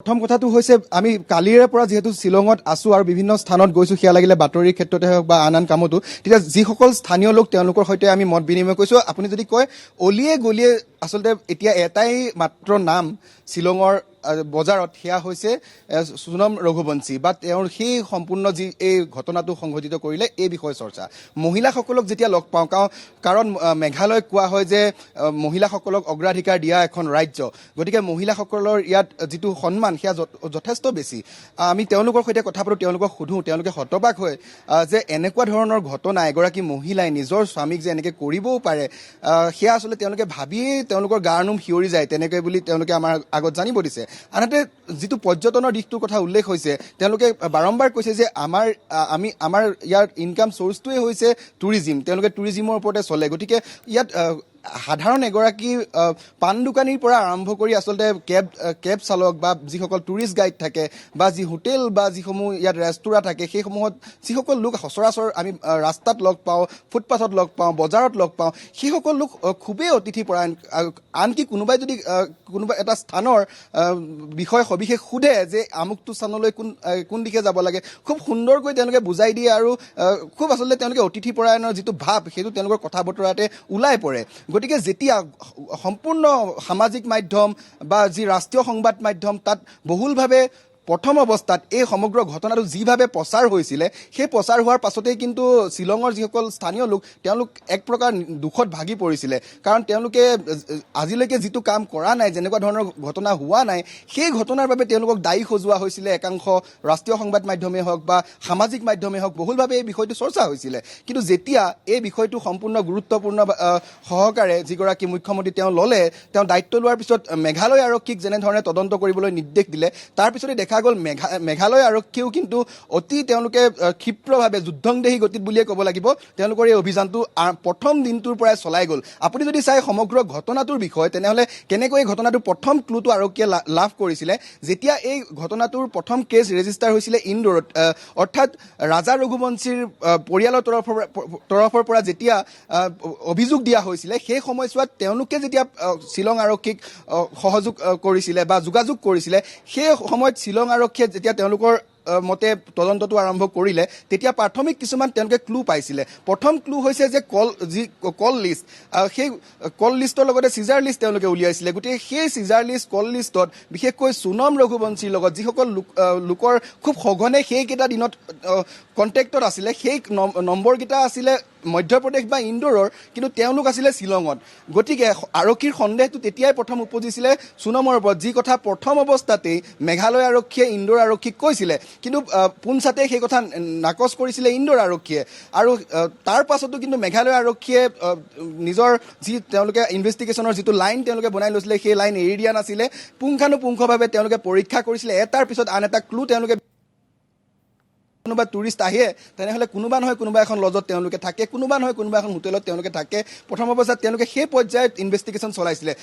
প্ৰথম কথাটো হৈছে আমি কালিৰে পৰা যেহেতু শ্বিলঙত আছো আৰু বিভিন্ন স্থানত গৈছো সেয়া লাগিলে বাতৰিৰ ক্ষেত্ৰতে হওক বা আন কামতো তেতিয়া যিসকল স্থানীয় লোক তেওঁলোকৰ সৈতে আমি মত বিনিময় কৰিছো আপুনি যদি কয় অলিয়ে গলিয়ে আচলতে এতিয়া এটাই মাত্ৰ নাম শ্বিলঙৰ বজাৰত সেয়া হৈছে সোনম ৰঘুবংশী বা তেওঁৰ সেই সম্পূৰ্ণ যি এই ঘটনাটো সংঘটিত কৰিলে এই বিষয়ে চৰ্চা মহিলাসকলক যেতিয়া লগ পাওঁ কাৰণ মেঘালয় কোৱা হয় যে মহিলাসকলক অগ্ৰাধিকাৰ দিয়া এখন ৰাজ্য গতিকে মহিলাসকলৰ ইয়াত যিটো সন্মান সেয়া যথেষ্ট বেছি আমি তেওঁলোকৰ সৈতে কথা পাতোঁ তেওঁলোকক সোধোঁ তেওঁলোকে হতবাক হয় যে এনেকুৱা ধৰণৰ ঘটনা এগৰাকী মহিলাই নিজৰ স্বামীক যে এনেকৈ কৰিবও পাৰে সেয়া আচলতে তেওঁলোকে ভাবিয়েই তেওঁলোকৰ গাৰ নোম শিয়ৰি যায় তেনেকৈ বুলি তেওঁলোকে আমাৰ আগত জানিব দিছে আনহাতে যিটো পৰ্যটনৰ দিশটোৰ কথা উল্লেখ হৈছে তেওঁলোকে বাৰম্বাৰ কৈছে যে আমাৰ ইয়াৰ ইনকাম চ'ৰ্চটোৱে হৈছে টুৰিজিম তেওঁলোকে টুৰিজিমৰ ওপৰতে চলে গতিকে ইয়াত সাধাৰণ এগৰাকী পাণ দোকানীৰ পৰা আৰম্ভ কৰি আচলতে কেব চালক বা যিসকল টুৰিষ্ট গাইড থাকে বা যি হোটেল বা যিসমূহ ইয়াত ৰেষ্টুৰাঁ থাকে সেইসমূহত যিসকল লোক সচৰাচৰ আমি ৰাস্তাত লগ পাওঁ ফুটপাথত লগ পাওঁ বজাৰত লগ পাওঁ সেইসকল লোক খুবেই অতিথিপৰায়ণ আনকি কোনোবাই যদি কোনোবা এটা স্থানৰ বিষয় সবিশেষ সোধে যে আমুকটো স্থানলৈ কোন দিশে যাব লাগে খুব সুন্দৰকৈ তেওঁলোকে বুজাই দিয়ে আৰু খুব আচলতে তেওঁলোকে অতিথিপৰায়ণৰ যিটো ভাৱ সেইটো তেওঁলোকৰ কথা বতৰাতে ওলাই পৰে গতিকে যেতিয়া সম্পূৰ্ণ সামাজিক মাধ্যম বা যি ৰাষ্ট্ৰীয় সংবাদ মাধ্যম তাত বহুলভাৱে প্ৰথম অৱস্থাত এই সমগ্ৰ ঘটনাটো যিভাৱে প্ৰচাৰ হৈছিলে সেই প্ৰচাৰ হোৱাৰ পাছতেই কিন্তু শ্বিলঙৰ যিসকল স্থানীয় লোক তেওঁলোক এক প্ৰকাৰ দুখত ভাগি পৰিছিলে কাৰণ তেওঁলোকে আজিলৈকে যিটো কাম কৰা নাই যেনেকুৱা ধৰণৰ ঘটনা হোৱা নাই সেই ঘটনাৰ বাবে তেওঁলোকক দায়ী সজোৱা হৈছিলে একাংশ ৰাষ্ট্ৰীয় সংবাদ মাধ্যমেই হওক বা সামাজিক মাধ্যমেই হওক বহুলভাৱে এই বিষয়টো চৰ্চা হৈছিলে কিন্তু যেতিয়া এই বিষয়টো সম্পূৰ্ণ গুৰুত্বপূৰ্ণ সহকাৰে যিগৰাকী মুখ্যমন্ত্ৰী তেওঁ ল'লে তেওঁ দায়িত্ব লোৱাৰ পিছত মেঘালয় আৰক্ষীক যেনেধৰণে তদন্ত কৰিবলৈ নিৰ্দেশ দিলে তাৰপিছতে দেখা গ'ল মেঘালয় আৰক্ষীয়েও কিন্তু অতি তেওঁলোকে ক্ষিপ্ৰভাৱে যুদ্ধংদেহী গতিত বুলিয়ে ক'ব লাগিব তেওঁলোকৰ এই অভিযানটো প্ৰথম দিনটোৰ পৰাই চলাই গ'ল আপুনি যদি চাই সমগ্ৰ ঘটনাটোৰ বিষয়ে তেনেহ'লে কেনেকৈ এই ঘটনাটোৰ প্ৰথম ক্লুটো আৰক্ষীয়ে লাভ কৰিছিলে যেতিয়া এই ঘটনাটোৰ প্ৰথম কেছ ৰেজিষ্টাৰ হৈছিলে ইন্দোৰত অৰ্থাৎ ৰাজা ৰঘুবংশীৰ পৰিয়ালৰ তৰফৰ পৰা যেতিয়া অভিযোগ দিয়া হৈছিলে সেই সময়ছোৱাত তেওঁলোকে যেতিয়া শ্বিলং আৰক্ষীক সহযোগ কৰিছিলে বা যোগাযোগ কৰিছিলে সেই সময়ত শ্বিলং আৰক্ষীয়ে যেতিয়া তেওঁলোকৰ মতে তদন্তটো আৰম্ভ কৰিলে তেতিয়া প্ৰাথমিক কিছুমান তেওঁলোকে ক্লু পাইছিলে প্ৰথম ক্লু হৈছে যে কল লিষ্ট সেই কল লিষ্টৰ লগতে চিজাৰ লিষ্ট তেওঁলোকে উলিয়াইছিলে গতিকে সেই চিজাৰ লিষ্ট কল লিষ্টত বিশেষকৈ সোনম ৰঘুবংশীৰ লগত যিসকল লোকৰ খুব সঘনে সেইকেইটা দিনত কণ্টেক্টত আছিলে সেই নম্বৰকেইটা আছিলে মধ্যপ্ৰদেশ বা ইন্দোৰৰ কিন্তু তেওঁলোক আছিলে শ্বিলঙত গতিকে আৰক্ষীৰ সন্দেহটো তেতিয়াই প্ৰথম উপজিছিলে সোনমৰ ওপৰত যি কথা প্ৰথম অৱস্থাতেই মেঘালয় আৰক্ষীয়ে ইন্দোৰ আৰক্ষীক কৈছিলে কিন্তু পোনছাতে সেই কথা নাকচ কৰিছিলে ইন্দোৰ আৰক্ষীয়ে আৰু তাৰ পাছতো কিন্তু মেঘালয় আৰক্ষীয়ে নিজৰ যি তেওঁলোকে ইনভেষ্টিগেশ্যনৰ যিটো লাইন তেওঁলোকে বনাই লৈছিলে সেই লাইন এৰি দিয়া নাছিলে পুংখানুপুংখভাৱে তেওঁলোকে পৰীক্ষা কৰিছিলে এটাৰ পিছত আন এটা ক্লু তেওঁলোকে কোনোবা টুৰিষ্ট আহে তেনেহ'লে কোনোবা নহয় কোনোবা এখন লজত তেওঁলোকে থাকে কোনোবা নহয় কোনোবা এখন হোটেলত তেওঁলোকে থাকে প্ৰথম অৱস্থাত তেওঁলোকে সেই পৰ্যায়ত ইনভেষ্টিগেশ্যন চলাইছিলে